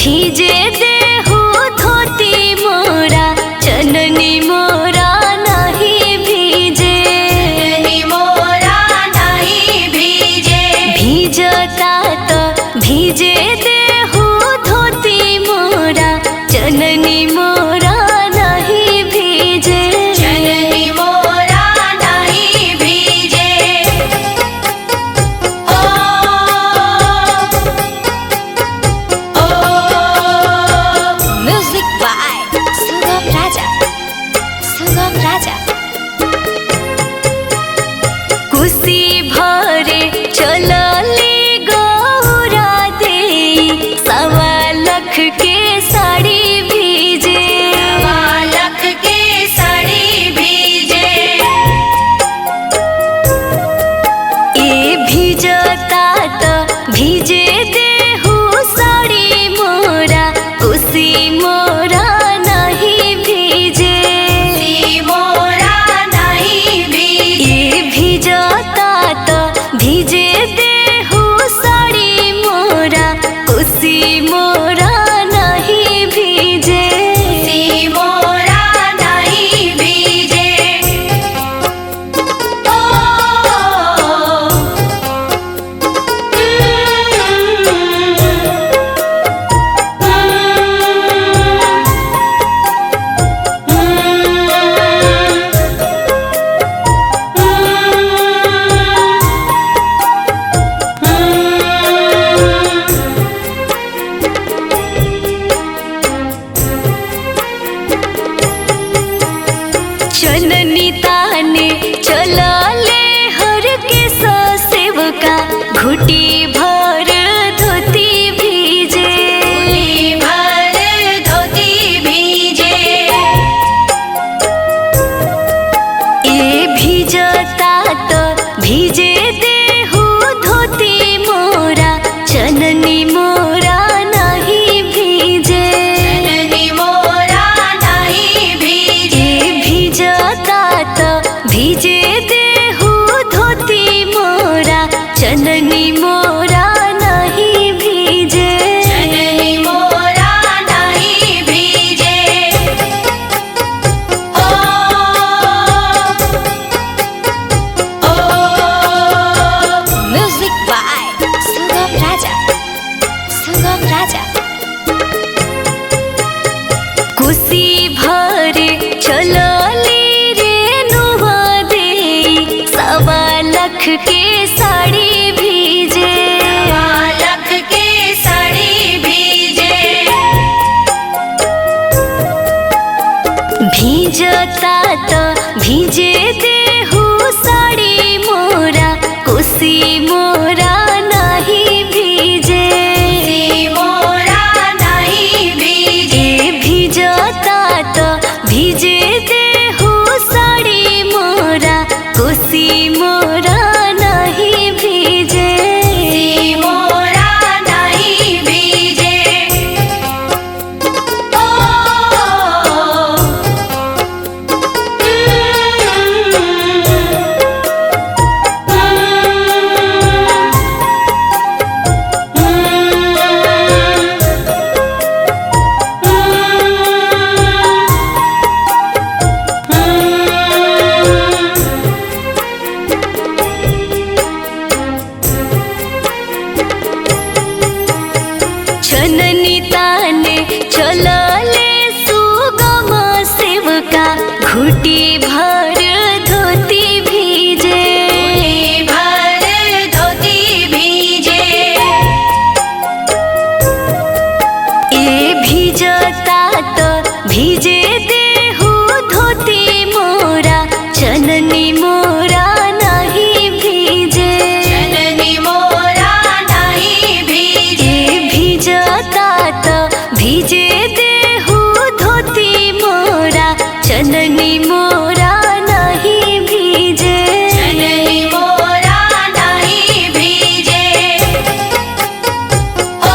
भीजे देहु धोती मोरा चननी मोरा नहीं भीजे। चननी मोरा नहीं भीजे। भीजता तो भीजे देहु धोती मोरा चननी मोरा नहीं भीजे। चननी मोरा नहीं भीजे। ओ म्यूजिक बाय सुगम राजा। सुगम राजा कुशी भरे चलली गौरा दे 1.25 लाख के साड़ी भीजे। 1.25 लाख के साड़ी भीजे। ए भीजता तो भीजे देहु साड़ी मोरा कुशी मोरा नहीं भीजे। सी मोरा नहीं भीजे। ए भीजता तो भीजे देहु साड़ी मोरा कुशी मोरा नहीं भीजे। सी मोरा नहीं भीजे। ओ चननी ताने चलले हर के सेवका घुटी भर धोती भीजे। घुटी भर धोती भीजे। ए भीजता तो भीजे देहु धोती मोरा चननी मोरा नहीं भीजे। चननी मोरा नहीं भीजे। ए भीजता तो भीजे देहु धोती मोरा चननी मोरा नहीं भीजे। चननी मोरा नहीं भीजे। ओ म्यूजिक बाय सुगम राजा। सुगम राजा कुशी भरे चलली रेनुआ दे 1.25 लाख के साड़ी भीजे। 1.25 लाख के साड़ी भीजे। भीजता तो भीजे देहु साड़ी मोरा कुशी मोरा नहीं भीजे। सी मोरा नहीं भीजे। ए भीजता तो भीजे देहु साड़ी मोरा कुशी मोरा नहीं भीजे। सी मोरा नहीं भीजे। ओ चननी ताने चलले सुगम सेवका घुटी भर धोती भीजे। घुटी भर धोती भीजे। ए भीजता तो भीजे देहु धोती मोरा चननी मोरा नहीं भीजे। चननी मोरा नहीं भीजे। ए भीजता तो भीजे देहु धोती मोरा चननी मोरा नहीं भीजे। चननी मोरा नहीं भीजे। ओ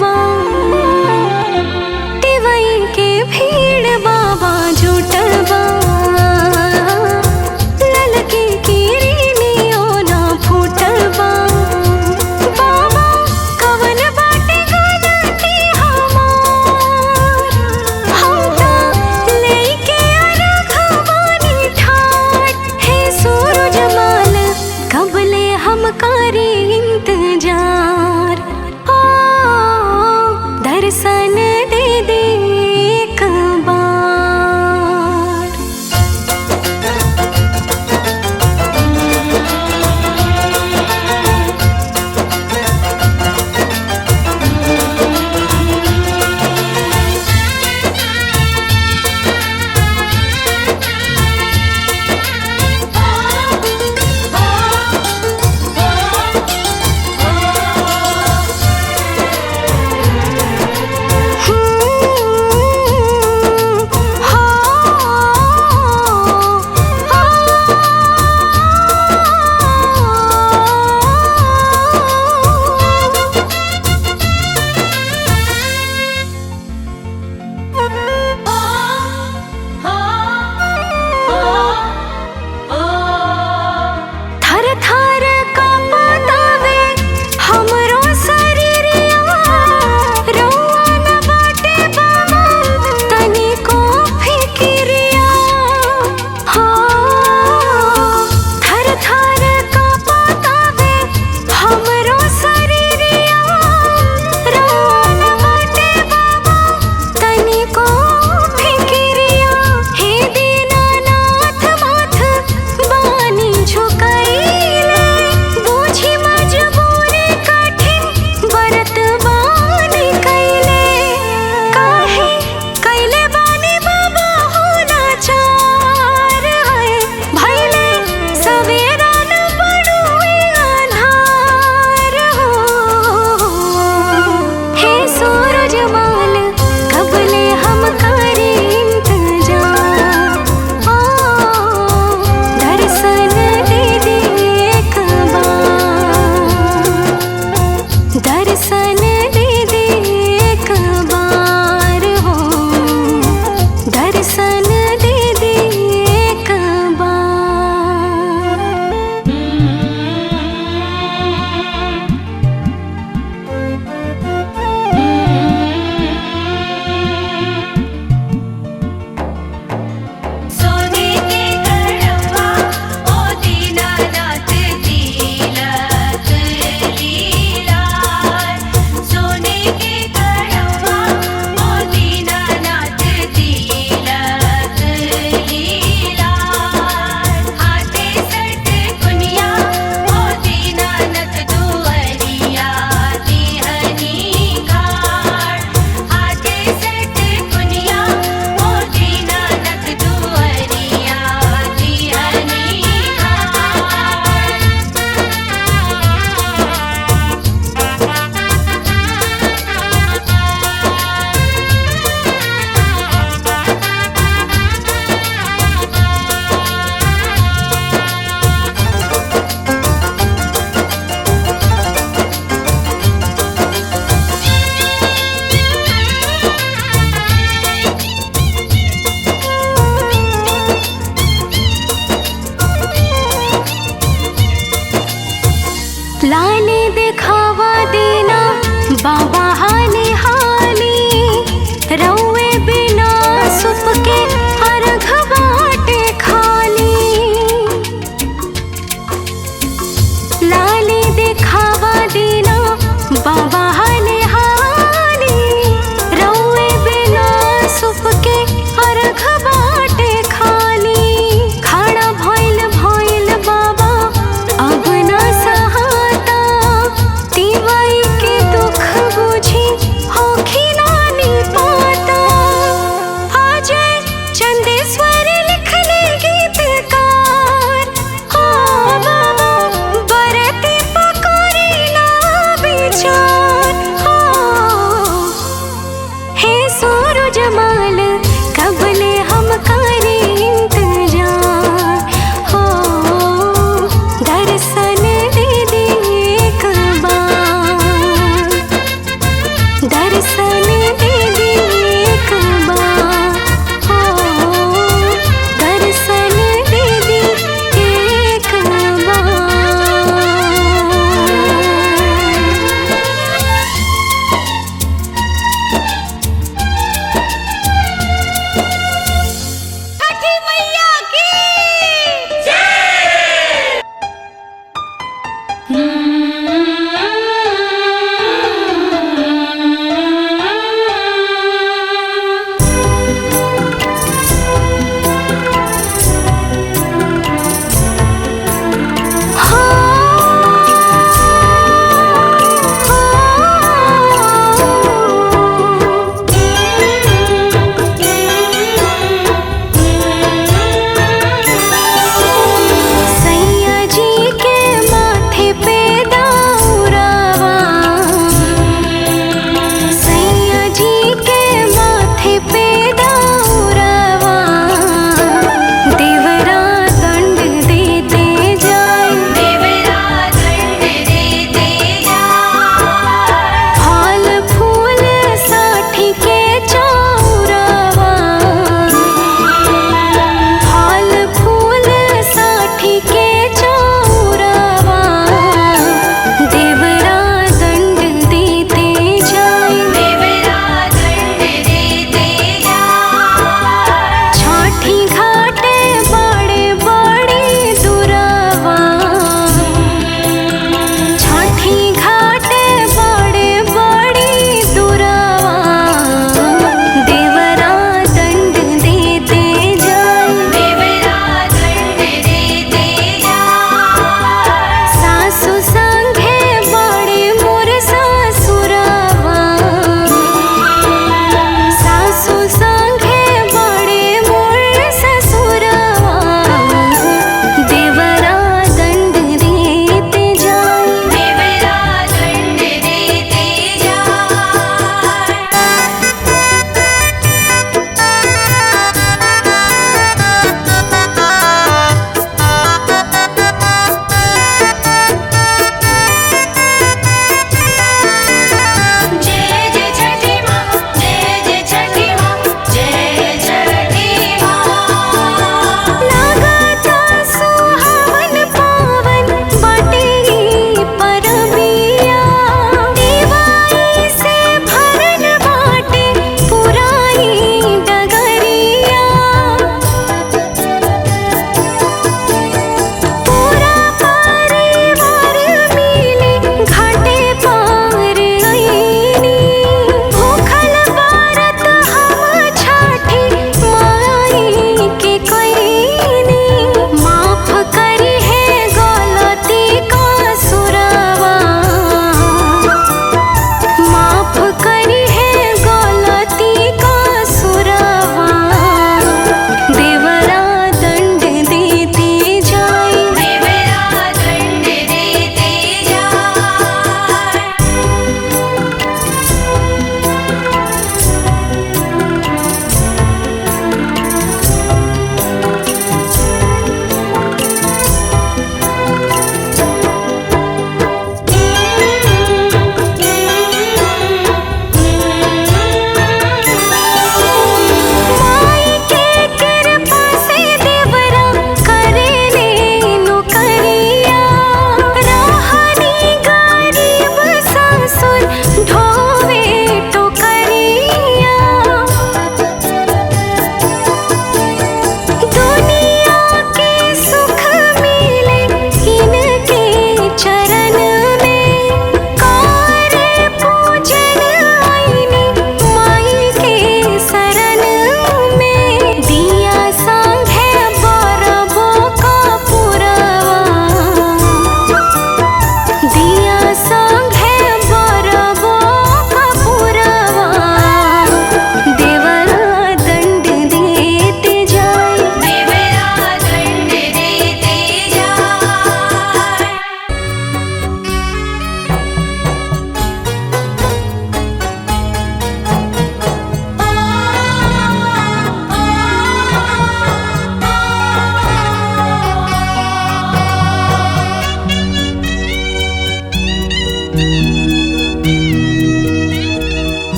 बा टिवई के भीड़ बाबा जुटल बा ललकी किरनियो ना फूटल बा बाबा कवन बाटे गलती हमार हम तो लेके अरघवानी ठाट हे सूरज माल कबले हम करी इंतजार ओ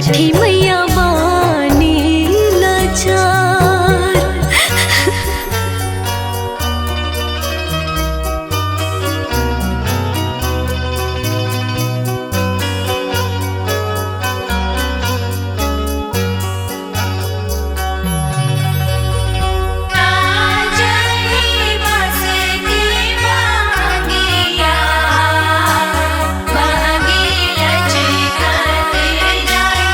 छठी मैया बानी लाचार। मांगी लचकत जाए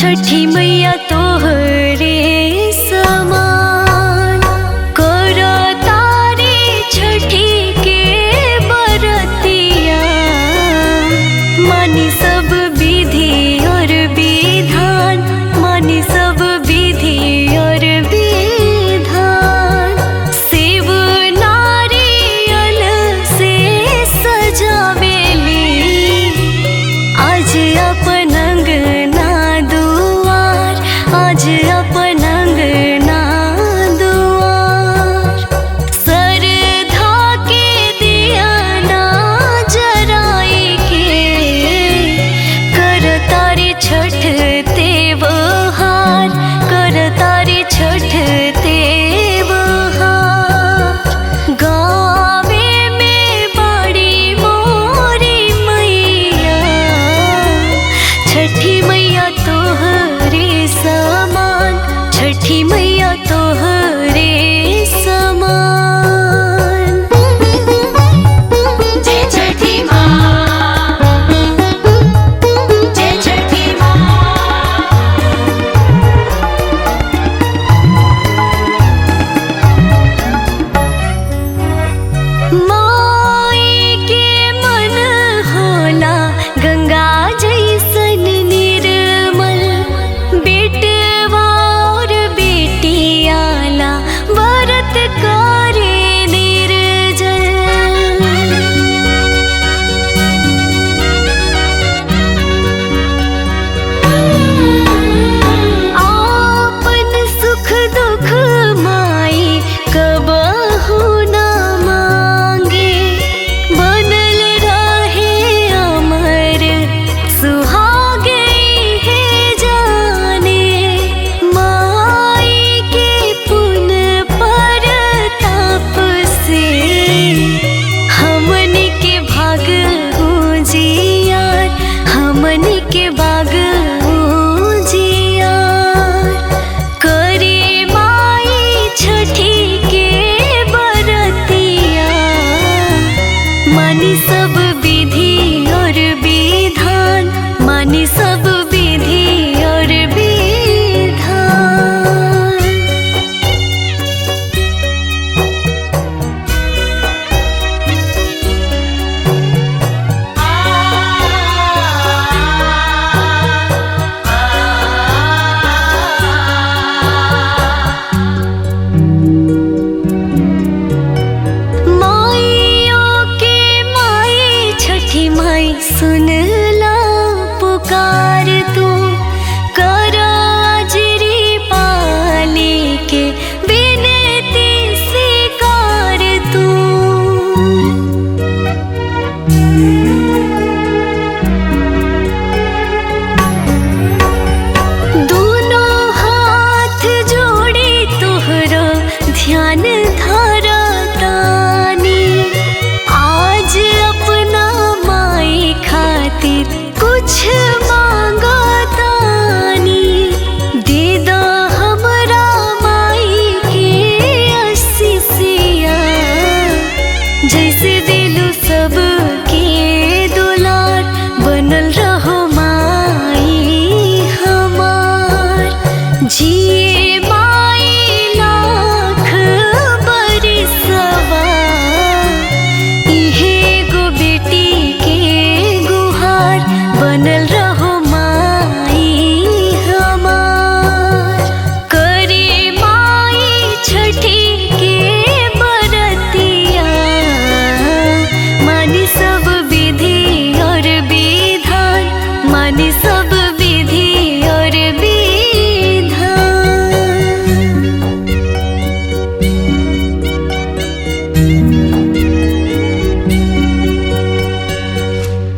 छठी मैया तोहरे समान करो तारी छठी के बरतिया मानी सब विधि और विधान मानी सब विधि और विधान शिव नारियल से सजावेली आज अपन अंगना दुआर आज अपन अंगना दुआर सरधा के दिया ना जराई के कर तारी छठ त्योहार कर तारी छठ त्योहार गावे में बड़ी मोरी मैया छठी मैया तोहरे समान छठी मैया तोहरे समान जय छठी माँ जय छठी माँ माई के मन होला गंगा जैसन निर्मल बेटवा और बेटियाला व्रत करे निर्जल आपन सुख दुख माई कबहू न मांगे बनल रहे अमर सुहागे है जाने माई के पुन परताप से हमन के भाग जियार हमन के भाग जियार करे माई छठी के बरतिया मानी सब विधि और विधान मानी सब विधि और विधान माइयों के माई छठी माई सुनला पुकार तू करा जिरी पाली के विनती स्वीकार तू दोनों हाथ जोड़े तोहरा ध्यान